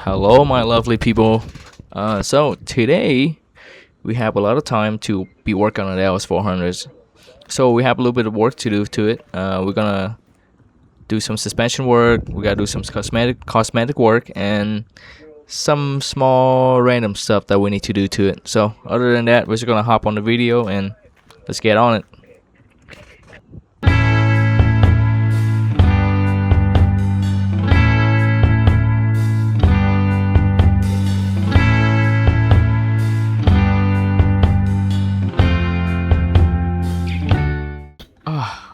Hello, my lovely people. So today we have a lot of time to be working on the LS400s. So we have a little bit of work to do to it. We're gonna do some suspension work. We gotta do some cosmetic work and some small random stuff that we need to do to it. So other than that, we're just gonna hop on the video and let's get on it.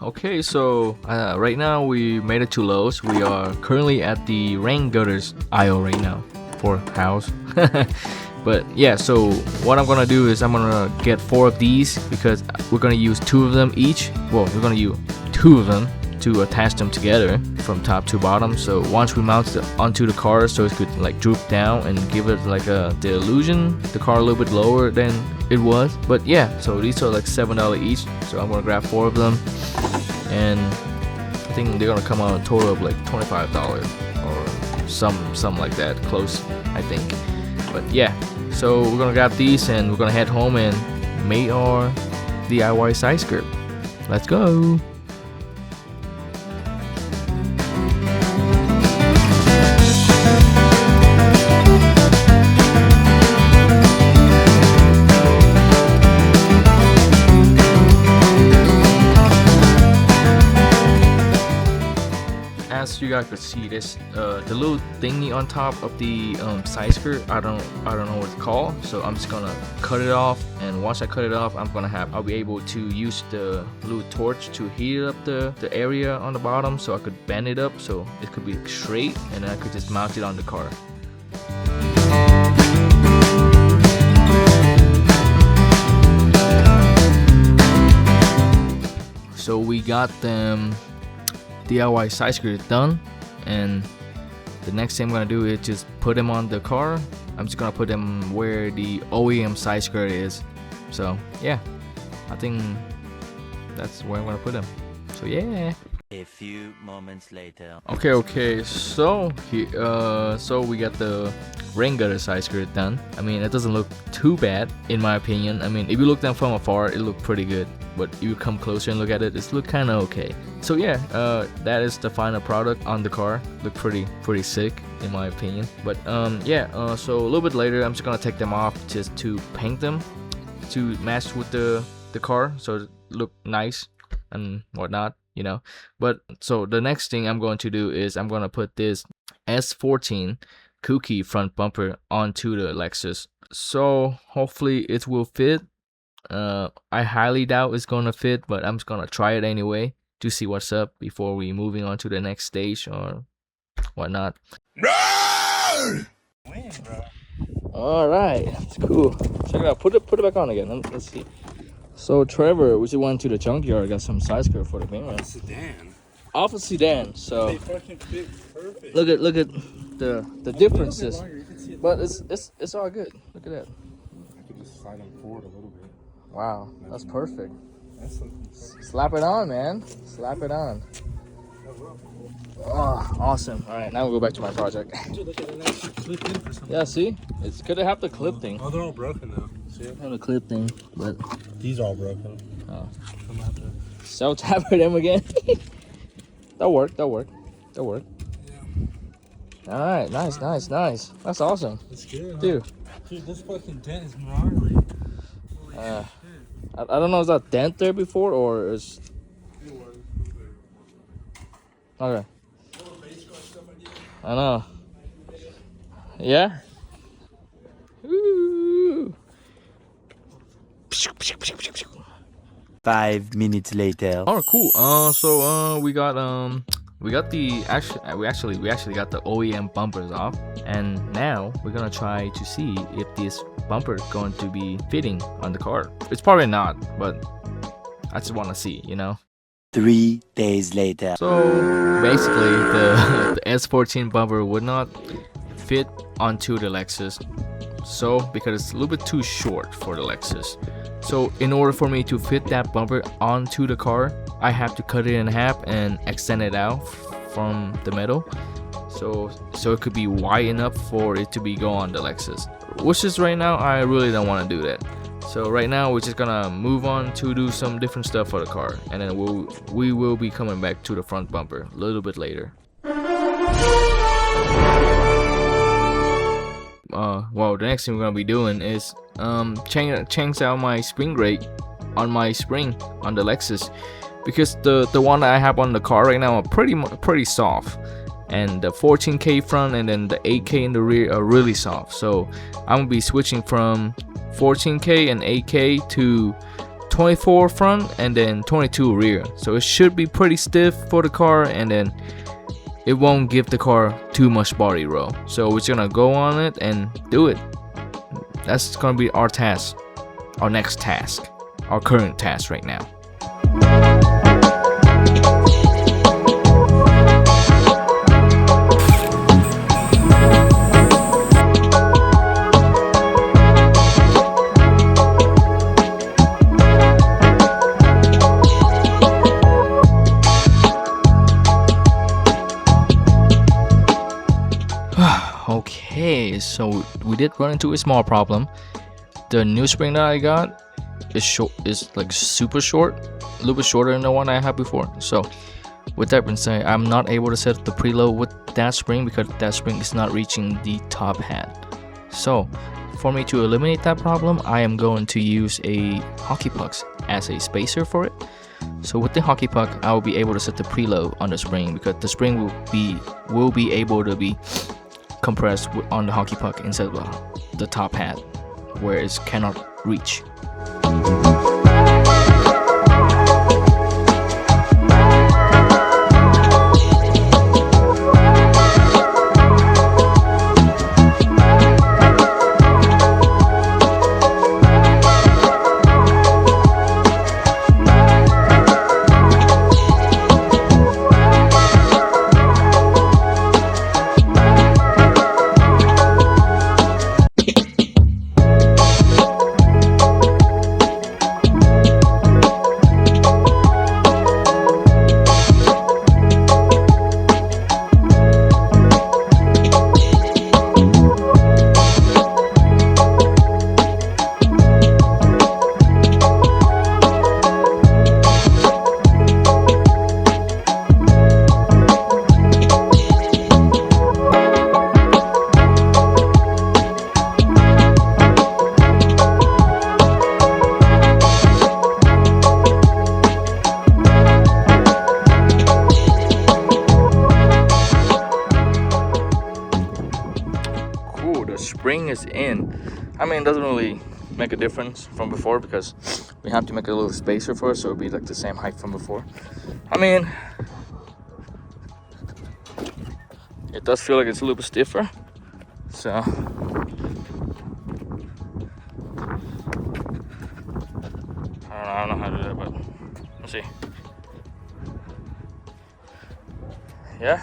Okay, so right now we made it to Lowe's. We are currently at the rain gutters aisle right now for house. But yeah, so what I'm gonna do is I'm gonna get 4 of these because we're gonna use 2 of them each. Well, we're gonna use 2 of them to attach them together from top to bottom. So once we mount it onto the car, so it could like droop down and give it like the illusion the car a little bit lower than it was. But yeah, so these are like $7 each. So I'm gonna grab 4 of them, and I think they're gonna come out a total of like $25 or something like that, close I think. But yeah, so we're gonna grab these and we're gonna head home and make our DIY side skirt. Let's go. As you guys could see, this the little thingy on top of the side skirt, I don't know what it's called, so I'm just gonna cut it off. And once I cut it off, I'll be able to use the little torch to heat up the area on the bottom, so I could bend it up so it could be straight, and then I could just mount it on the car. So we got them DIY side skirt done, and the next thing I'm gonna do is just put them on the car. I'm just gonna put them where the OEM side skirt is. So yeah, I think that's where I'm gonna put them. So yeah. A few moments later. Okay. So so we got the rain gutter side skirt done. I mean, it doesn't look too bad in my opinion. I mean, if you look down from afar, it looked pretty good. But you come closer and look at it, it's look kind of okay. So yeah, that is the final product on the car. Look pretty sick in my opinion. But yeah, so a little bit later, I'm just gonna take them off just to paint them to match with the car, so it look nice and whatnot, you know. But so the next thing I'm going to do is I'm gonna put this S14 kooky front bumper onto the Lexus. So hopefully it will fit. I highly doubt it's gonna fit, but I'm just gonna try it anyway to see what's up before we moving on to the next stage or whatnot. All right, it's cool. Check it out. Put it back on again. Let's see. So Trevor, we just went to the junkyard, got some side skirt for the van. Sedan. Off a sedan. So They fucking fit perfect. look at the differences, but it's all good. Look at that. I could just slide them forward a little bit. Wow, that's perfect. That's Slap it on, man. Slap it on. Oh, awesome. All right, now we'll go back to my project. Dude, look at it actually clipped in for something. Yeah, see? It's good to have the clip thing. Oh, they're all broken now. See it? Have the clip thing, but These are all broken. oh. I'm gonna have to. Self-tapper them again. That'll work. Yeah. All right, nice. That's awesome. That's good. Dude, Dude, this fucking dent is gnarly. I don't know, is that dent there before or is... Okay. I know. Yeah? Ooh. 5 minutes later. Oh, cool. So we got the we actually got the OEM bumpers off, and now we're gonna try to see if this bumper is going to be fitting on the car. It's probably not, but I just want to see, you know. 3 days later. So basically, the S14 bumper would not fit onto the Lexus. So because it's a little bit too short for the Lexus. So in order for me to fit that bumper onto the car, I have to cut it in half and extend it out from the middle. so it could be wide enough for it to be go on the Lexus, which is right now I really don't want to do that. So right now we're just gonna move on to do some different stuff for the car, and then we will be coming back to the front bumper a little bit later. Well, the next thing we're gonna be doing is change out my spring rate on my spring on the Lexus, because the one that I have on the car right now are pretty soft, and the 14K front and then the 8K in the rear are really soft. So I'm gonna be switching from 14K and 8K to 24 front and then 22 rear. So it should be pretty stiff for the car, and then it won't give the car too much body roll. So we're just gonna go on it and do it. That's gonna be our task, our next task, our current task right now. Okay, so we did run into a small problem. The new spring that I got is like super short, a little bit shorter than the one I had before. So with that being said, I'm not able to set the preload with that spring because that spring is not reaching the top hat. So for me to eliminate that problem, I am going to use a hockey puck as a spacer for it. So with the hockey puck, I will be able to set the preload on the spring, because the spring will be able to be compressed on the hockey puck instead of the top hat where it cannot reach. Spring is in. I mean, it doesn't really make a difference from before because we have to make a little spacer for it, so it'll be like the same height from before. I mean, it does feel like it's a little bit stiffer, so I don't know how to do that, but let's see. Yeah,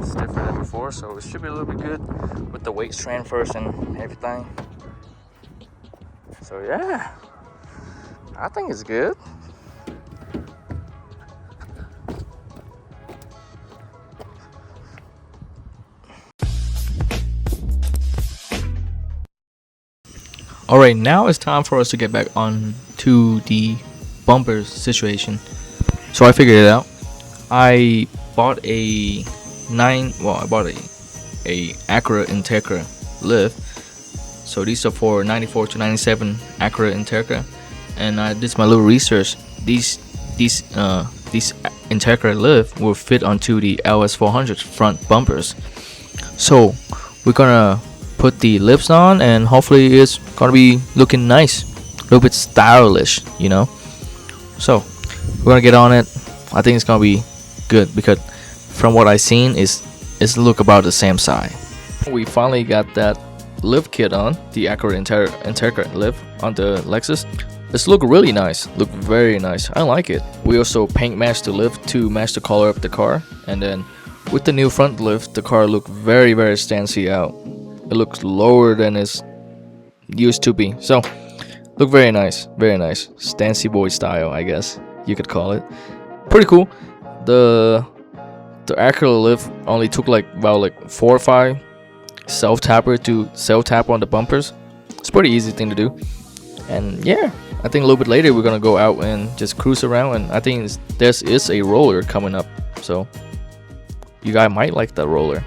stiffer than before, so it should be a little bit good with the weight transfers and everything. So yeah, I think it's good. Alright, now it's time for us to get back on to the bumper situation. So I figured it out. I bought a Acura Integra lift. So these are for 94 to 97 Acura Integra, and I did my little research. These Integra lift will fit onto the LS400 front bumpers. So we're gonna put the lifts on, and hopefully it's gonna be looking nice, a little bit stylish, you know. So we're gonna get on it. I think it's gonna be good because from what I've seen it's look about the same size. We finally got that lift kit on, the Acura Integra lift on the Lexus. It's look really nice, look very nice. I like it. We also paint matched the lift to match the color of the car, and then with the new front lift, the car look very stancy out. It looks lower than it's used to be. So look very nice, stancy boy style, I guess you could call it. Pretty cool. The the acrylic lift only took like about like 4 or 5 self-tapper to self-tap on the bumpers. It's a pretty easy thing to do. And yeah, I think a little bit later we're gonna go out and just cruise around, and I think this is a roller coming up, so you guys might like that roller.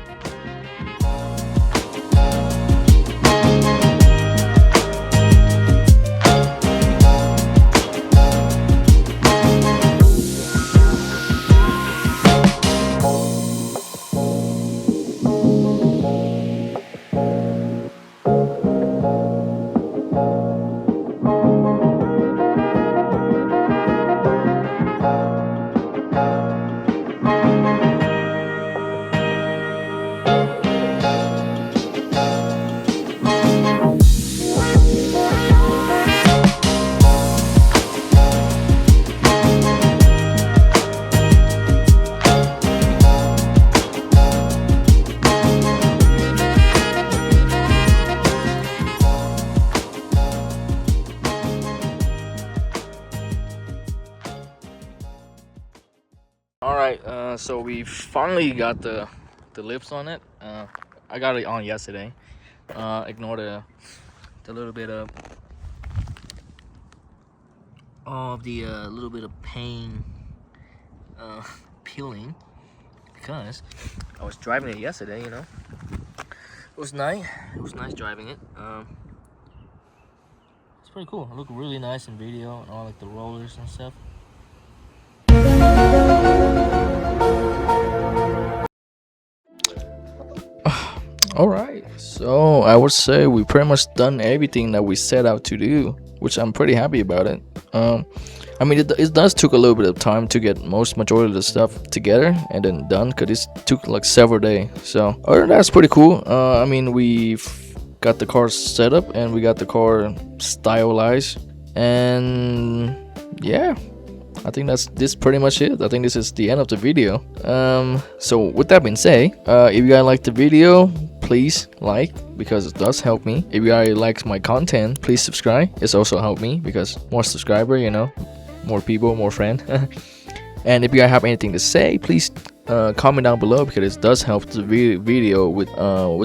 Alright, so we finally got the lips on it. I got it on yesterday. Ignore the little bit of the little bit of pain peeling, because I was driving it yesterday, you know. It was nice driving it. It's pretty cool. It looked really nice in video, and all like the rollers and stuff. Alright, so I would say we pretty much done everything that we set out to do, which I'm pretty happy about it. I mean, it does took a little bit of time to get majority of the stuff together and then done, because it took like several days. So other than that, it's pretty cool. I mean, we've got the car set up and we got the car stylized, and yeah, I think this pretty much it. I think this is the end of the video. So with that being said, if you guys like the video, please like, because it does help me. If you guys like my content, please subscribe. It's also helped me, because more subscriber, you know, more people, more friends. And if you guys have anything to say, please comment down below, because it does help the video with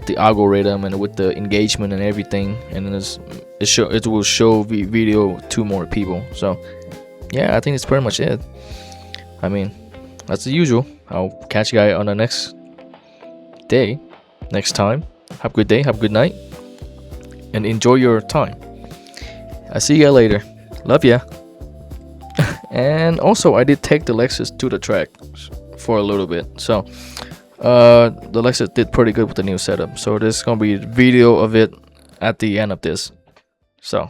the algorithm and with the engagement and everything, and then it will show the video to more people. So yeah, I think it's pretty much it. I mean, that's the usual. I'll catch you guys on the next day, next time. Have a good day, have a good night, and enjoy your time. I'll see you guys later. Love ya. And also, I did take the Lexus to the track for a little bit. So the Lexus did pretty good with the new setup. So there's gonna be a video of it at the end of this. So